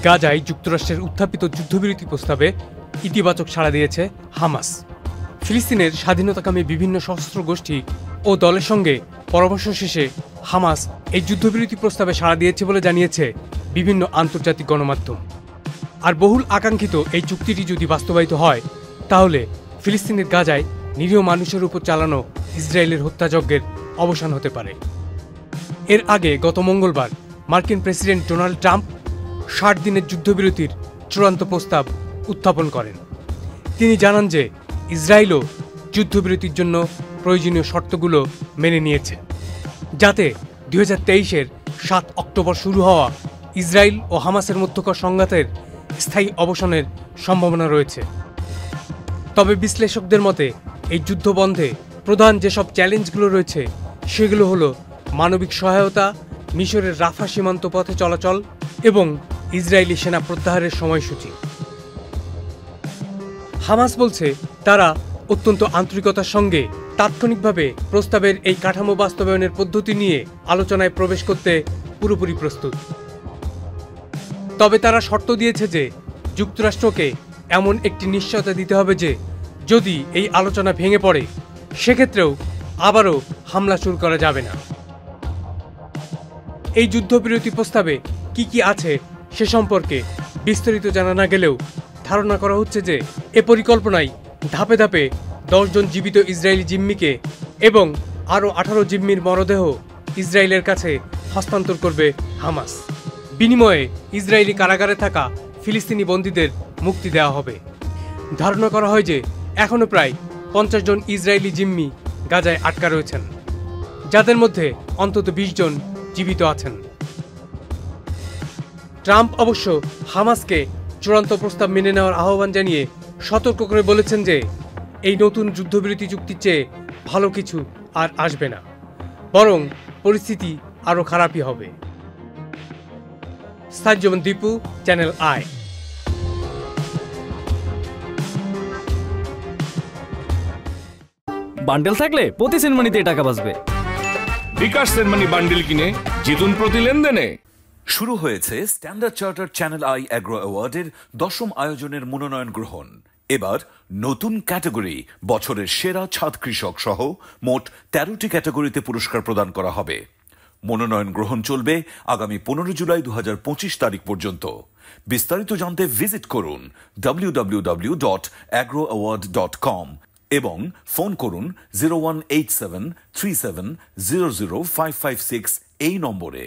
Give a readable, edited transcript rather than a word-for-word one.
গাজায় যুক্তরাষ্ট্রের উত্থাপিত যুদ্ধবিরতি প্রস্তাবে ইতিবাচক সাড়া দিয়েছে হামাস। ফিলিস্তিনের স্বাধীনতাকামী বিভিন্ন সশস্ত্র গোষ্ঠী ও দলের সঙ্গে পরামর্শ শেষে হামাস এই যুদ্ধবিরতি প্রস্তাবে সাড়া দিয়েছে বলে জানিয়েছে বিভিন্ন আন্তর্জাতিক গণমাধ্যম। আর বহুল আকাঙ্ক্ষিত এই চুক্তিটি যদি বাস্তবায়িত হয়, তাহলে ফিলিস্তিনের গাজায় নিরীহ মানুষের উপর চালানো ইসরায়েলের হত্যাযজ্ঞের অবসান হতে পারে। এর আগে গত মঙ্গলবার মার্কিন প্রেসিডেন্ট ডোনাল্ড ট্রাম্প ৬০ দিনের যুদ্ধবিরতির চূড়ান্ত প্রস্তাব উত্থাপন করেন। তিনি জানান যে ইসরায়েলও যুদ্ধবিরতির জন্য প্রয়োজনীয় শর্তগুলো মেনে নিয়েছে, যাতে ২০২৩-এর ৭ অক্টোবর শুরু হওয়া ইসরায়েল ও হামাসের মধ্যকার সংঘাতের স্থায়ী অবসানের সম্ভাবনা রয়েছে। তবে বিশ্লেষকদের মতে এই যুদ্ধ বন্ধে প্রধান যেসব চ্যালেঞ্জগুলো রয়েছে সেগুলো হলো মানবিক সহায়তা, মিশরের রাফা সীমান্ত পথে চলাচল এবং ইসরায়েলি সেনা প্রত্যাহারের সময়সূচি। হামাস বলছে তারা অত্যন্ত আন্তরিকতার সঙ্গে তাৎক্ষণিকভাবে প্রস্তাবের এই কাঠামো বাস্তবায়নের পদ্ধতি নিয়ে আলোচনায় প্রবেশ করতে পুরোপুরি প্রস্তুত। তবে তারা শর্ত দিয়েছে যে যুক্তরাষ্ট্রকে এমন একটি নিশ্চয়তা দিতে হবে যে যদি এই আলোচনা ভেঙে পড়ে, সেক্ষেত্রেও আবারও হামলা শুরু করা যাবে না। এই যুদ্ধবিরতি প্রস্তাবে কি কি আছে সে সম্পর্কে বিস্তারিত জানা না গেলেও ধারণা করা হচ্ছে যে এ পরিকল্পনায় ধাপে ধাপে ১০ জন জীবিত ইসরায়েলি জিম্মিকে এবং আরও ১৮ জিম্মির মরদেহ ইসরায়েলের কাছে হস্তান্তর করবে হামাস। বিনিময়ে ইসরায়েলি কারাগারে থাকা ফিলিস্তিনি বন্দীদের মুক্তি দেওয়া হবে। ধারণা করা হয় যে এখনও প্রায় ৫০ জন ইসরায়েলি জিম্মি গাজায় আটকা রয়েছেন, যাদের মধ্যে অন্তত ২০ জন জীবিত আছেন। ট্রাম্প অবশ্য হামাসকে চূড়ান্ত প্রস্তাব মেনে নেওয়ার আহ্বান জানিয়ে সতর্ক করে বলেছেন যে এই নতুন যুদ্ধবিরতি চুক্তির চেয়ে ভালো কিছু আর আসবে না, বরং পরিস্থিতি আরও খারাপই হবে। সাজ্জমান দীপু, চ্যানেল আই। বান্ডেল থাকলে প্রতি সেনমানিতে টাকা বাঁচবে। বিকাশ সেনমানি বান্ডেল কিনে জিতুন প্রতি লেনদেনে। শুরু হয়েছে Standard Charter Channel i agro অ্যাওয়ার্ডের ১০ম আয়োজনের মনোনয়ন গ্রহণ। এবার নতুন ক্যাটাগরি বছরের সেরা ছাদ কৃষক সহ মোট ১৩টি ক্যাটাগরিতে পুরস্কার প্রদান করা হবে। মনোনয়ন গ্রহণ চলবে আগামী ১৫ জুলাই ২০২৫ তারিখ পর্যন্ত। বিস্তারিত জানতে ভিজিট করুন www.agroaward.com এবং ফোন করুন 018737000556 এই নম্বরে।